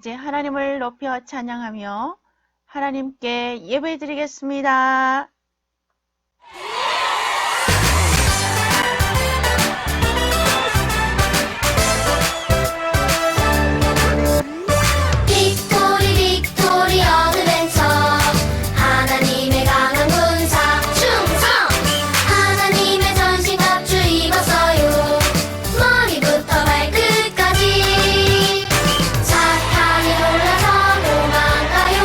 이제 하나님을 높여 찬양하며 하나님께 예배드리겠습니다. 빅토리 빅토리 어드벤처 하나님의 강한 군사 충성 하나님의 전신갑주 입었어요 머리부터 발끝까지 사탄이 놀라서 도망가요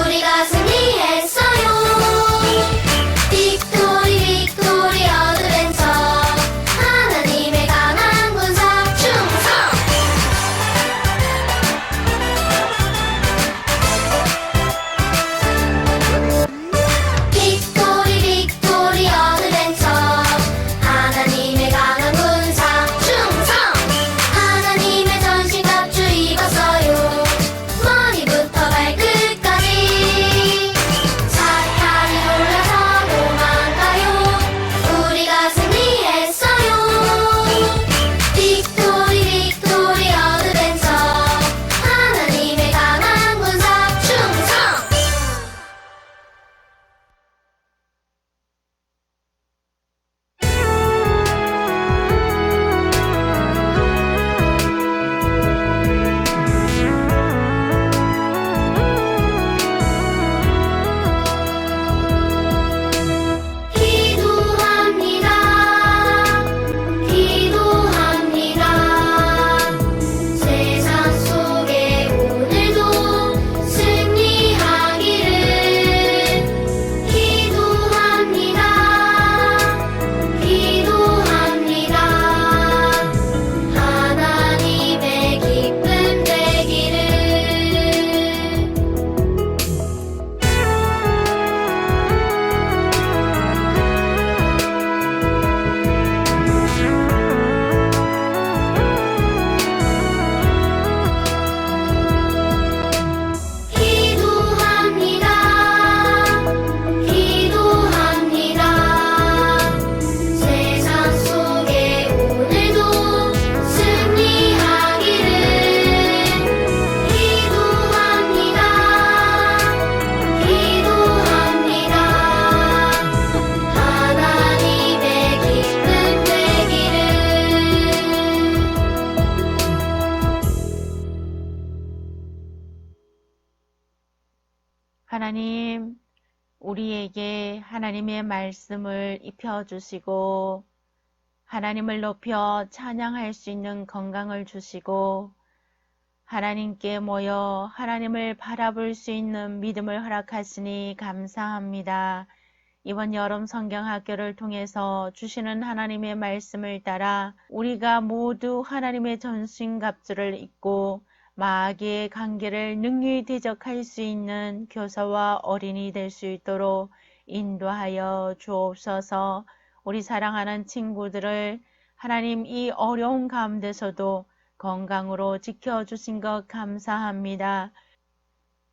우리가 승리했어요 빅토리 빅토리 어드벤처 하나님의 강한 군사 충성 빅토리 빅토리 어드벤처 하나님의 강한 군사 충성 하나님의 전신갑주 입었어요 머리부터 발끝까지 사탄이 놀라서 도망가요 우리가 승리했어요 빅토리 빅토리 어드벤처 하나님의 강한 군사 충성 기도합니다. 기도합니다. 세상 속에 오늘도 승리하기를 기도합니다. 기도합니다. 하나님의 기쁨 되기를 기도합니다. 기도합니다. 세상 속에 오늘도 승리하기를 기도합니다. 기도합니다. 하나님의 기쁨 되기를 하나님, 우리에게 하나님의 말씀을 입혀주시고 하나님을 높여 찬양할 수 있는 건강을 주시고 하나님께 모여 하나님을 바라볼 수 있는 믿음을 허락하시니 감사합니다. 이번 여름 성경학교를 통해서 주시는 하나님의 말씀을 따라 우리가 모두 하나님의 전신갑주를 입고 마귀의 관계를 능히 대적할 수 있는 교사와 어린이 될 수 있도록 인도하여 주옵소서. 우리 사랑하는 친구들을 하나님 이 어려운 가운데서도 건강으로 지켜주신 것 감사합니다.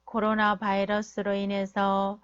코로나 바이러스로 인해서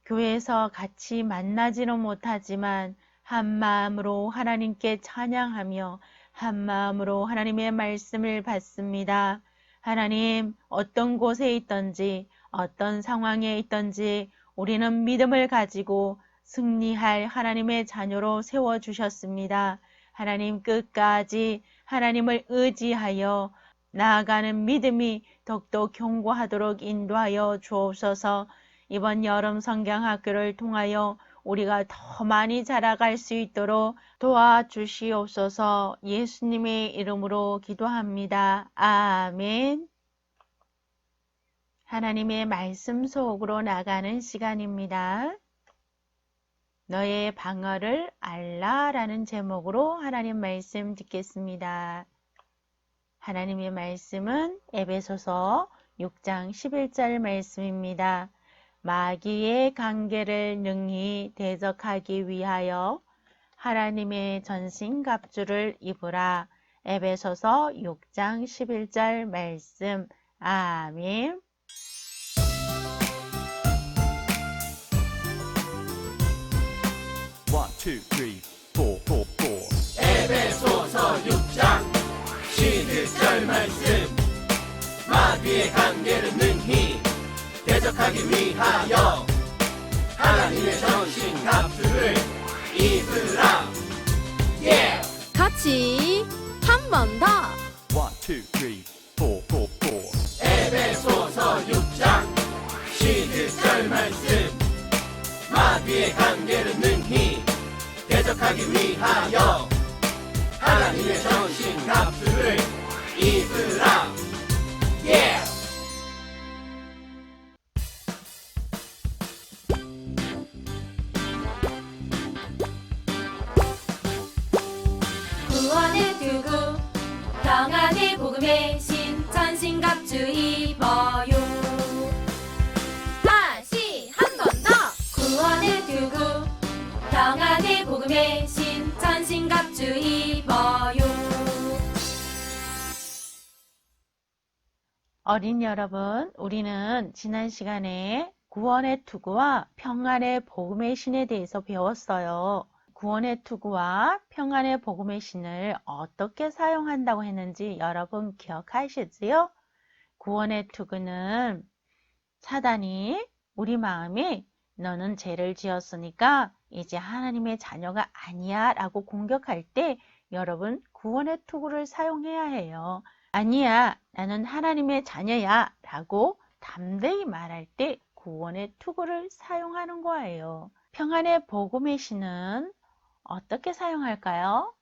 교회에서 같이 만나지는 못하지만 한 마음으로 하나님께 찬양하며 한 마음으로 하나님의 말씀을 받습니다. 하나님, 어떤 곳에 있든지 어떤 상황에 있든지 우리는 믿음을 가지고 승리할 하나님의 자녀로 세워주셨습니다. 하나님 끝까지 하나님을 의지하여 나아가는 믿음이 더욱더 견고하도록 인도하여 주옵소서. 이번 여름 성경학교를 통하여 우리가 더 많이 자라갈 수 있도록 도와주시옵소서. 예수님의 이름으로 기도합니다. 아멘. 하나님의 말씀 속으로 나가는 시간입니다. 너의 방어를 알라라는 제목으로 하나님 말씀 듣겠습니다. 하나님의 말씀은 에베소서 6장 11절 말씀입니다. 마귀의 관계를 능히 대적하기 위하여 하나님의 전신갑주를 입으라. 에베소서 6장 11절 말씀. 아멘. One, two, three, four, four, four. 에베소서 6장 11절 말씀 마귀의 관계를 능히 대적하기 위하여 하나님의 전신 갑주를 입으라. 예! 같이 한 번 더. 1, 2, 3, 4. 에베소서 6장 11절 말씀. 마귀의 관계를 능히 대적하기 위하여 하나님의 전신 갑주를 입으라. 예! 구원의 투구 평안의 복음의 신 전신갑주 입어요. 다시 한 번 더. 구원의 투구 평안의 복음의 신 전신갑주 입어요. 어린 여러분, 우리는 지난 시간에 구원의 투구와 평안의 복음의 신에 대해서 배웠어요. 구원의 투구와 평안의 복음의 신을 어떻게 사용한다고 했는지 여러분 기억하시지요? 구원의 투구는 사단이 우리 마음에 너는 죄를 지었으니까 이제 하나님의 자녀가 아니야 라고 공격할 때 여러분 구원의 투구를 사용해야 해요. 아니야, 나는 하나님의 자녀야 라고 담대히 말할 때 구원의 투구를 사용하는 거예요. 평안의 복음의 신은 어떻게 사용할까요?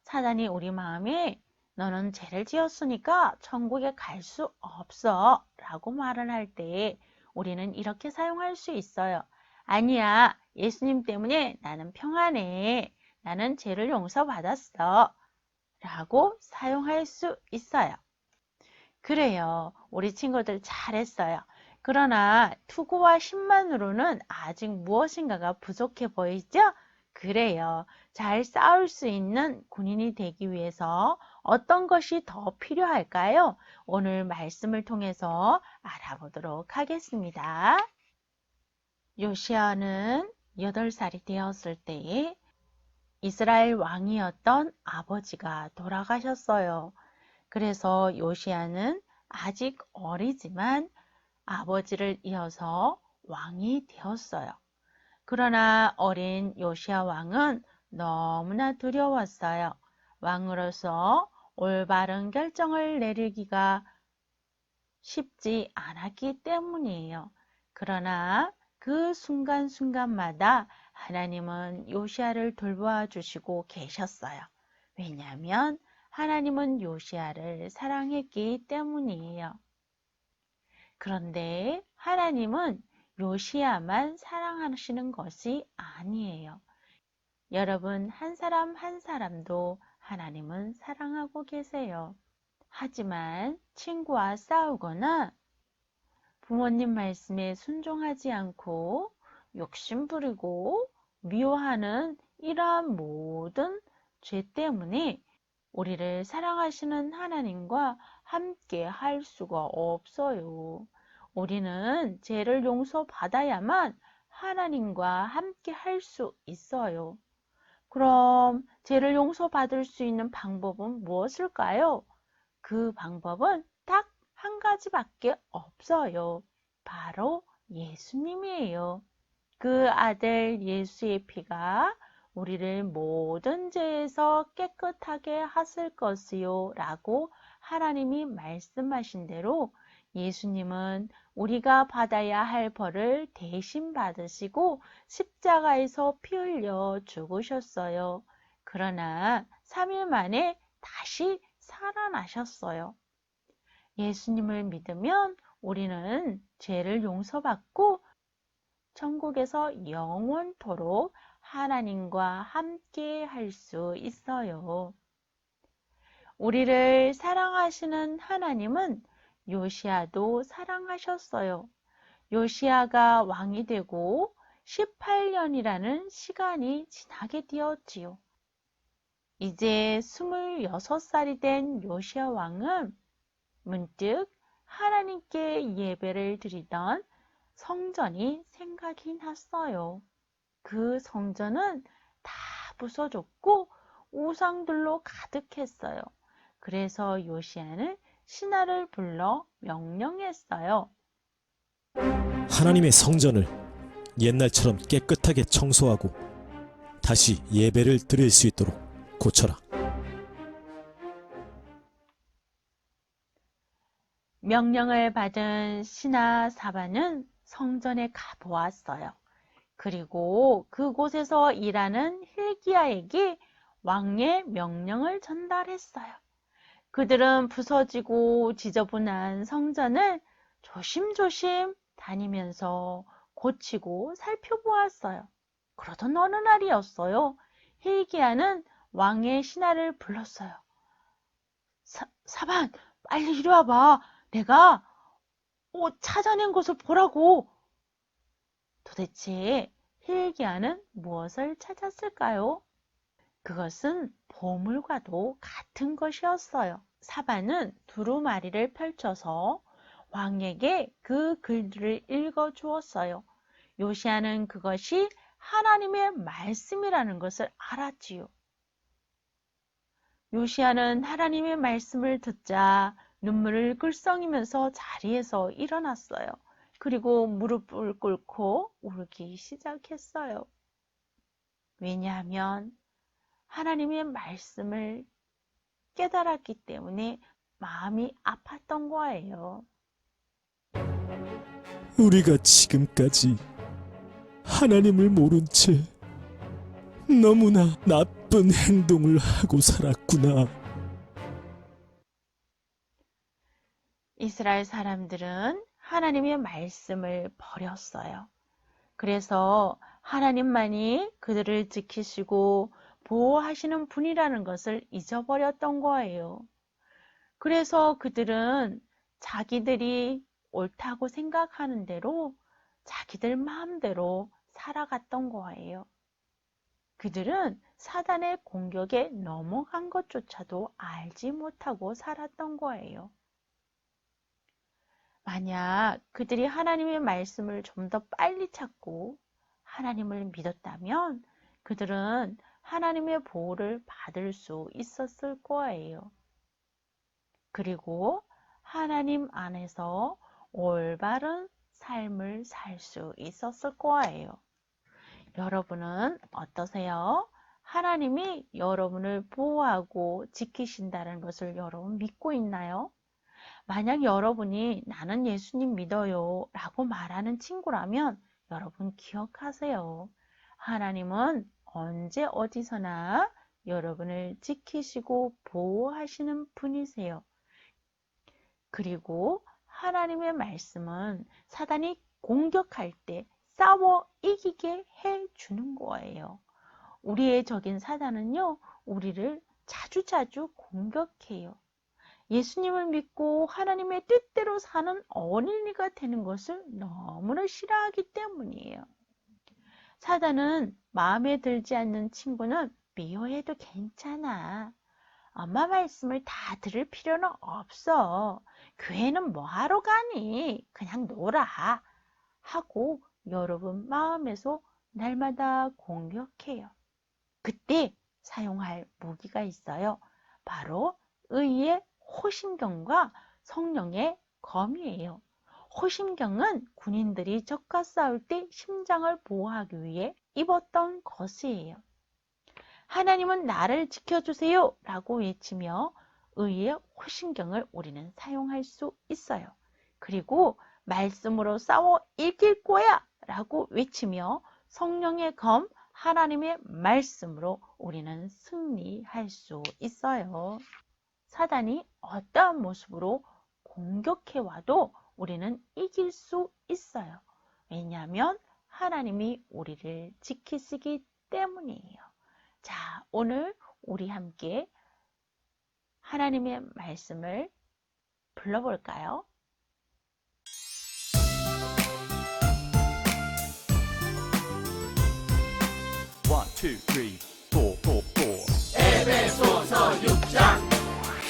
사단이 우리 마음에 너는 죄를 지었으니까 천국에 갈 수 없어 라고 말을 할 때 우리는 이렇게 사용할 수 있어요. 아니야, 예수님 때문에 나는 평안해. 나는 죄를 용서받았어. 라고 사용할 수 있어요. 그래요. 우리 친구들 잘했어요. 그러나 투구와 신만으로는 아직 무엇인가가 부족해 보이죠? 그래요. 잘 싸울 수 있는 군인이 되기 위해서 어떤 것이 더 필요할까요? 오늘 말씀을 통해서 알아보도록 하겠습니다. 요시야는 8살이 되었을 때에 이스라엘 왕이었던 아버지가 돌아가셨어요. 그래서 요시야는 아직 어리지만 아버지를 이어서 왕이 되었어요. 그러나 어린 요시야 왕은 너무나 두려웠어요. 왕으로서 올바른 결정을 내리기가 쉽지 않았기 때문이에요. 그러나 그 순간순간마다 하나님은 요시야를 돌보아 주시고 계셨어요. 왜냐하면 하나님은 요시야를 사랑했기 때문이에요. 그런데 하나님은 요시야만 사랑하시는 것이 아니에요. 여러분 한 사람 한 사람도 하나님은 사랑하고 계세요. 하지만 친구와 싸우거나 부모님 말씀에 순종하지 않고 욕심부리고 미워하는 이러한 모든 죄 때문에 우리를 사랑하시는 하나님과 함께 할 수가 없어요. 우리는 죄를 용서받아야만 하나님과 함께 할 수 있어요. 그럼 죄를 용서받을 수 있는 방법은 무엇일까요? 그 방법은 딱 한 가지밖에 없어요. 바로 예수님이에요. 그 아들 예수의 피가 우리를 모든 죄에서 깨끗하게 하실 것이요 라고 하나님이 말씀하신 대로 예수님은 우리가 받아야 할 벌을 대신 받으시고 십자가에서 피 흘려 죽으셨어요. 그러나 3일 만에 다시 살아나셨어요. 예수님을 믿으면 우리는 죄를 용서받고 천국에서 영원토록 하나님과 함께 할 수 있어요. 우리를 사랑하시는 하나님은 요시야도 사랑하셨어요. 요시야가 왕이 되고 18년이라는 시간이 지나게 되었지요. 이제 26살이 된 요시야 왕은 문득 하나님께 예배를 드리던 성전이 생각이 났어요. 그 성전은 다 부서졌고 우상들로 가득했어요. 그래서 요시야는 신하를 불러 명령했어요. 하나님의 성전을 옛날처럼 깨끗하게 청소하고 다시 예배를 드릴 수 있도록 고쳐라. 명령을 받은 신하 사반은 성전에 가보았어요. 그리고 그곳에서 일하는 hilkiah에게 왕의 명령을 전달했어요. 그들은 부서지고 지저분한 성전을 조심조심 다니면서 고치고 살펴보았어요. 그러던 어느 날이었어요. hilkiah는 왕의 신하를 불렀어요. 사반, 빨리 이리 와봐. 내가 찾아낸 것을 보라고. 도대체 hilkiah는 무엇을 찾았을까요? 그것은 보물과도 같은 것이었어요. 사반은 두루마리를 펼쳐서 왕에게 그 글들을 읽어 주었어요. 요시야는 그것이 하나님의 말씀이라는 것을 알았지요. 요시야는 하나님의 말씀을 듣자 눈물을 글썽이면서 자리에서 일어났어요. 그리고 무릎을 꿇고 울기 시작했어요. 왜냐하면 하나님의 말씀을 깨달았기 때문에 마음이 아팠던 거예요. 우리가 지금까지 하나님을 모른 채 너무나 나쁜 행동을 하고 살았구나. 이스라엘 사람들은 하나님의 말씀을 버렸어요. 그래서 하나님만이 그들을 지키시고 보호하시는 분이라는 것을 잊어버렸던 거예요. 그래서 그들은 자기들이 옳다고 생각하는 대로 자기들 마음대로 살아갔던 거예요. 그들은 사단의 공격에 넘어간 것조차도 알지 못하고 살았던 거예요. 만약 그들이 하나님의 말씀을 좀 더 빨리 찾고 하나님을 믿었다면 그들은 하나님의 보호를 받을 수 있었을 거예요. 그리고 하나님 안에서 올바른 삶을 살 수 있었을 거예요. 여러분은 어떠세요? 하나님이 여러분을 보호하고 지키신다는 것을 여러분 믿고 있나요? 만약 여러분이 나는 예수님 믿어요 라고 말하는 친구라면 여러분 기억하세요. 하나님은 언제 어디서나 여러분을 지키시고 보호하시는 분이세요. 그리고 하나님의 말씀은 사단이 공격할 때 싸워 이기게 해주는 거예요. 우리의 적인 사단은요, 우리를 자주자주 공격해요. 예수님을 믿고 하나님의 뜻대로 사는 어린이가 되는 것을 너무나 싫어하기 때문이에요. 사단은 마음에 들지 않는 친구는 미워해도 괜찮아. 엄마 말씀을 다 들을 필요는 없어. 교회는 뭐하러 가니? 그냥 놀아. 하고 여러분 마음에서 날마다 공격해요. 그때 사용할 무기가 있어요. 바로 의의 호심경과 성령의 검이에요. 호심경은 군인들이 적과 싸울 때 심장을 보호하기 위해 입었던 것이에요. 하나님은 나를 지켜주세요 라고 외치며 의의 호심경을 우리는 사용할 수 있어요. 그리고 말씀으로 싸워 이길 거야 라고 외치며 성령의 검 하나님의 말씀으로 우리는 승리할 수 있어요. 사단이 어떠한 모습으로 공격해와도 우리는 이길 수 있어요. 왜냐하면 하나님이 우리를 지키시기 때문이에요. 자, 오늘 우리 함께 하나님의 말씀을 불러볼까요? One, two, three, four, four, four. 에베소서 6장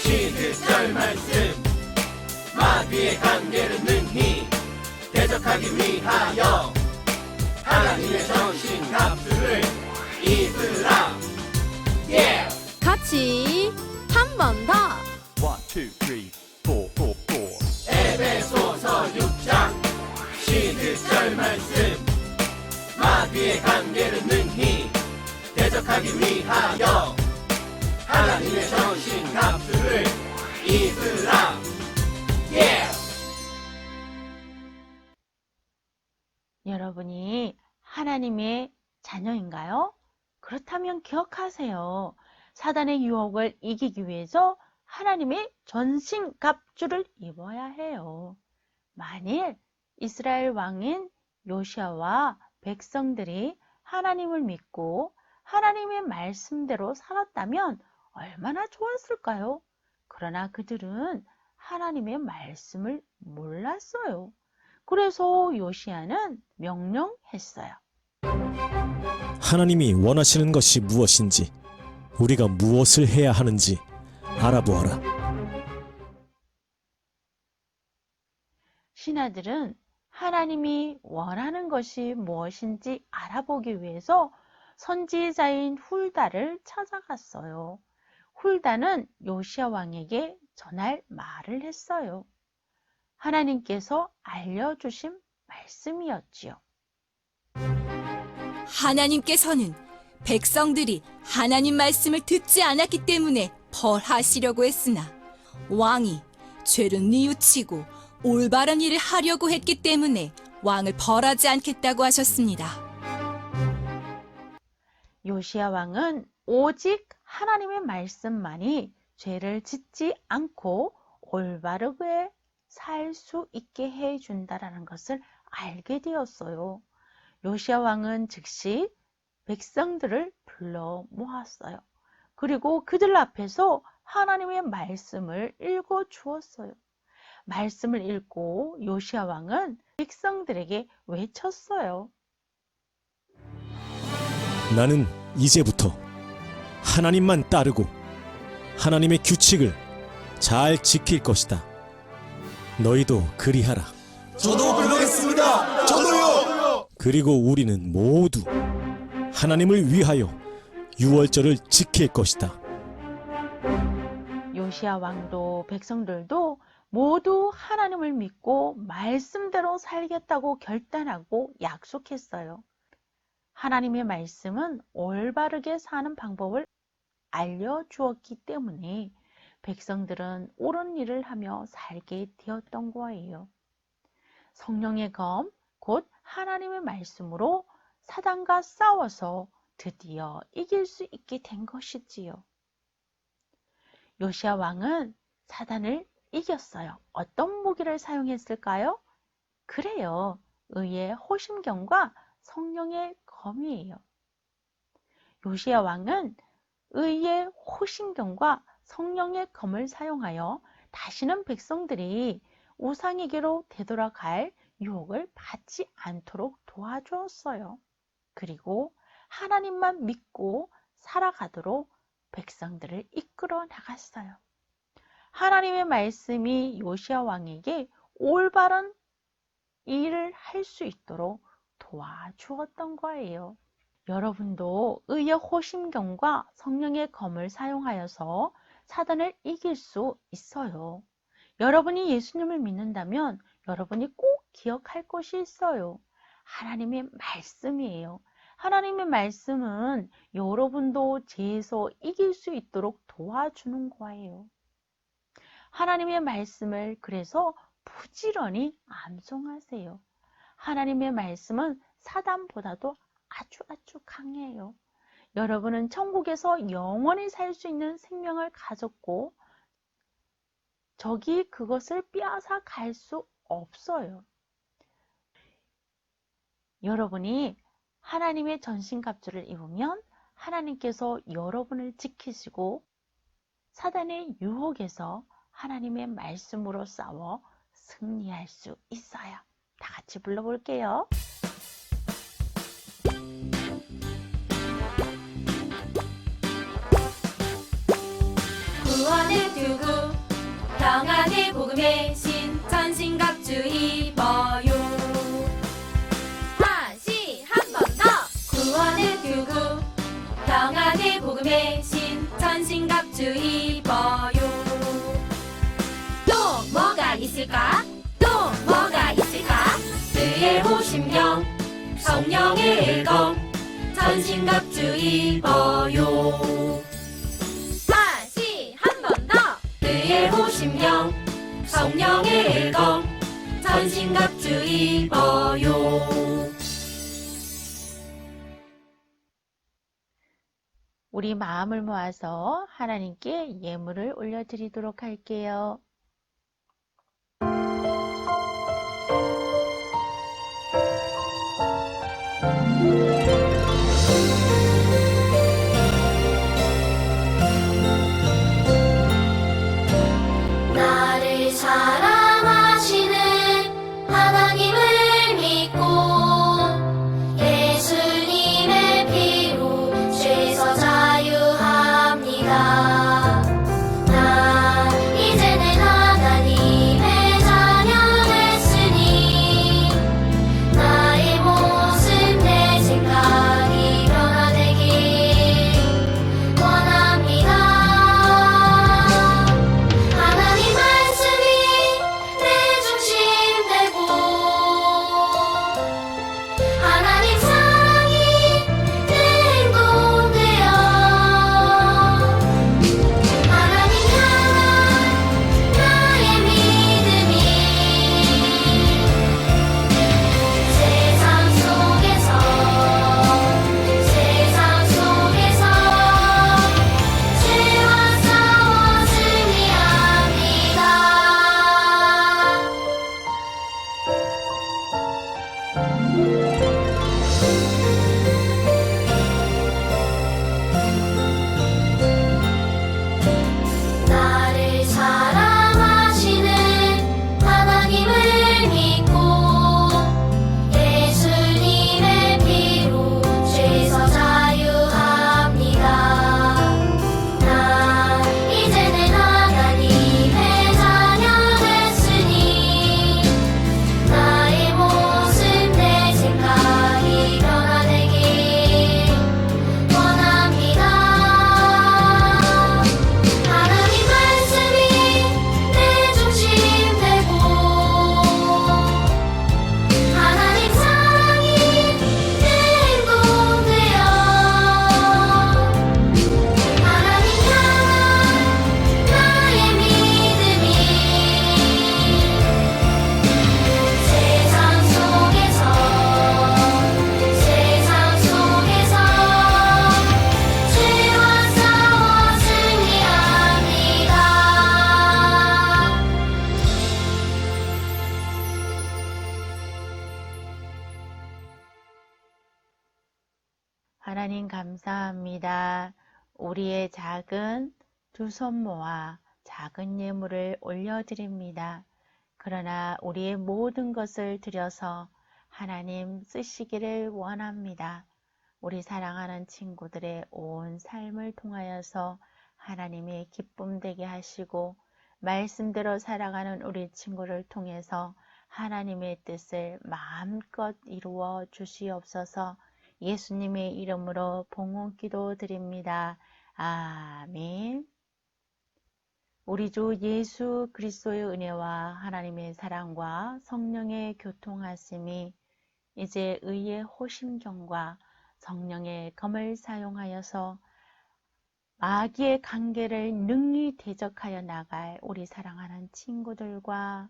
11절 말씀 마귀의 관계를 능히 대적하기 위하여 하나님의 전신 갑주를 입으라. 같이 한 번 더. One, two, three, four, 마귀의 관계를 능히 대적하기 위하여 하나님의 전신 갑주를 입으라. 여러분이 하나님의 자녀인가요? 그렇다면 기억하세요. 사단의 유혹을 이기기 위해서 하나님의 전신갑주를 입어야 해요. 만일 이스라엘 왕인 요시아와 백성들이 하나님을 믿고 하나님의 말씀대로 살았다면 얼마나 좋았을까요? 그러나 그들은 하나님의 말씀을 몰랐어요. 그래서 요시아는 명령했어요. 하나님이 원하시는 것이 무엇인지, 우리가 무엇을 해야 하는지 알아보아라. 신하들은 하나님이 원하는 것이 무엇인지 알아보기 위해서 선지자인 훌다를 찾아갔어요. 훌다는 요시아 왕에게 전할 말을 했어요. 하나님께서 알려주신 말씀이었지요. 하나님께서는 백성들이 하나님 말씀을 듣지 않았기 때문에 벌하시려고 했으나 왕이 죄를 뉘우치고 올바른 일을 하려고 했기 때문에 왕을 벌하지 않겠다고 하셨습니다. 요시아 왕은 오직 하나님의 말씀만이 죄를 짓지 않고 올바르게 살 수 있게 해준다라는 것을 알게 되었어요. 요시아 왕은 즉시 백성들을 불러 모았어요. 그리고 그들 앞에서 하나님의 말씀을 읽어 주었어요. 말씀을 읽고 요시아 왕은 백성들에게 외쳤어요. 나는 이제부터 하나님만 따르고 하나님의 규칙을 잘 지킬 것이다. 너희도 그리하라. 저도 그러겠습니다. 저도요. 그리고 우리는 모두 하나님을 위하여 유월절을 지킬 것이다. 요시아 왕도 백성들도 모두 하나님을 믿고 말씀대로 살겠다고 결단하고 약속했어요. 하나님의 말씀은 올바르게 사는 방법을 알려주었기 때문에 백성들은 옳은 일을 하며 살게 되었던 거예요. 성령의 검, 곧 하나님의 말씀으로 사단과 싸워서 드디어 이길 수 있게 된 것이지요. 요시아 왕은 사단을 이겼어요. 어떤 무기를 사용했을까요? 그래요. 의의 호심경과 성령의 검이에요. 요시아 왕은 의의 호심경과 성령의 검을 사용하여 다시는 백성들이 우상에게로 되돌아갈 유혹을 받지 않도록 도와주었어요. 그리고 하나님만 믿고 살아가도록 백성들을 이끌어 나갔어요. 하나님의 말씀이 요시아 왕에게 올바른 일을 할 수 있도록 도와주었던 거예요. 여러분도 의의 호심경과 성령의 검을 사용하여서 사단을 이길 수 있어요. 여러분이 예수님을 믿는다면 여러분이 꼭 기억할 것이 있어요. 하나님의 말씀이에요. 하나님의 말씀은 여러분도 죄에서 이길 수 있도록 도와주는 거예요. 하나님의 말씀을 그래서 부지런히 암송하세요. 하나님의 말씀은 사단보다도 아주 강해요. 여러분은 천국에서 영원히 살 수 있는 생명을 가졌고 적이 그것을 빼앗아 갈 수 없어요. 여러분이 하나님의 전신갑주를 입으면 하나님께서 여러분을 지키시고 사단의 유혹에서 하나님의 말씀으로 싸워 승리할 수 있어요. 다 같이 불러볼게요. 구원의 투구 평안의 복음의 신 전신갑주 입어요. 다시 한 번 더. 구원의 투구 평안의 복음의 신 전신갑주 입어요. 또 뭐가 있을까? 또 뭐가 있을까? 의의 호심령 성령의 검 전신갑주 입어요. 다시 한 번 더. 의의 호심령 성령의 일검 전신갑주 입어요. 우리 마음을 모아서 하나님께 예물을 올려드리도록 할게요. 나를 사랑하시는 하나님을 믿고 예수님의 피로 죄에서 자유합니다. 나 이제는 하나님의 자녀 됐으니 나의 모습 내 생각이 변화되길 원합니다. 하나님 말씀이 내 중심 되고 하나님 사랑이 내 행동 되어 하나님 향한 나의 믿음이 세상 속에서 죄와 싸워 승리합니다. 나를 사랑하시는 하나님을 믿고 예수님의 피로 죄에서 자유합니다. 나 이제는 하나님의 자녀 됐으니 나의 모습 내 생각이 변화되길 원합니다. 하나님 말씀이 내 중심 되고 하나님 사랑이 내 행동 되어 하나님 향한 나의 믿음이 세상 속에서 죄와 싸워 승리합니다. 하나님 감사합니다. 우리의 작은 두 손 모아 작은 예물을 올려드립니다. 그러나 우리의 모든 것을 드려서 하나님 쓰시기를 원합니다. 우리 사랑하는 친구들의 온 삶을 통하여서 하나님의 기쁨 되게 하시고 말씀대로 살아가는 우리 친구를 통해서 하나님의 뜻을 마음껏 이루어 주시옵소서. 예수님의 이름으로 봉헌기도 드립니다. 아멘. 우리 주 예수 그리스도의 은혜와 하나님의 사랑과 성령의 교통하심이 이제 의의 호심경과 성령의 검을 사용하여서 마귀의 관계를 능히 대적하여 나갈 우리 사랑하는 친구들과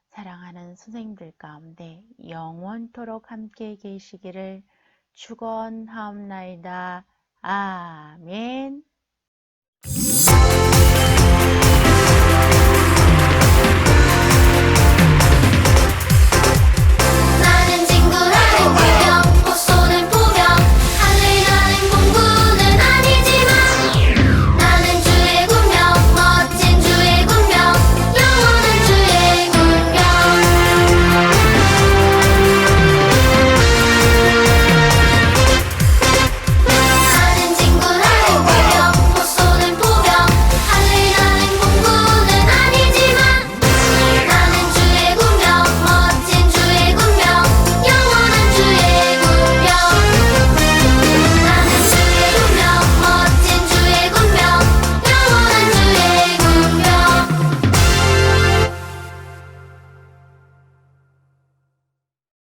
사랑하는 선생님들 가운데 영원토록 함께 계시기를 축원하옵나이다. 아멘.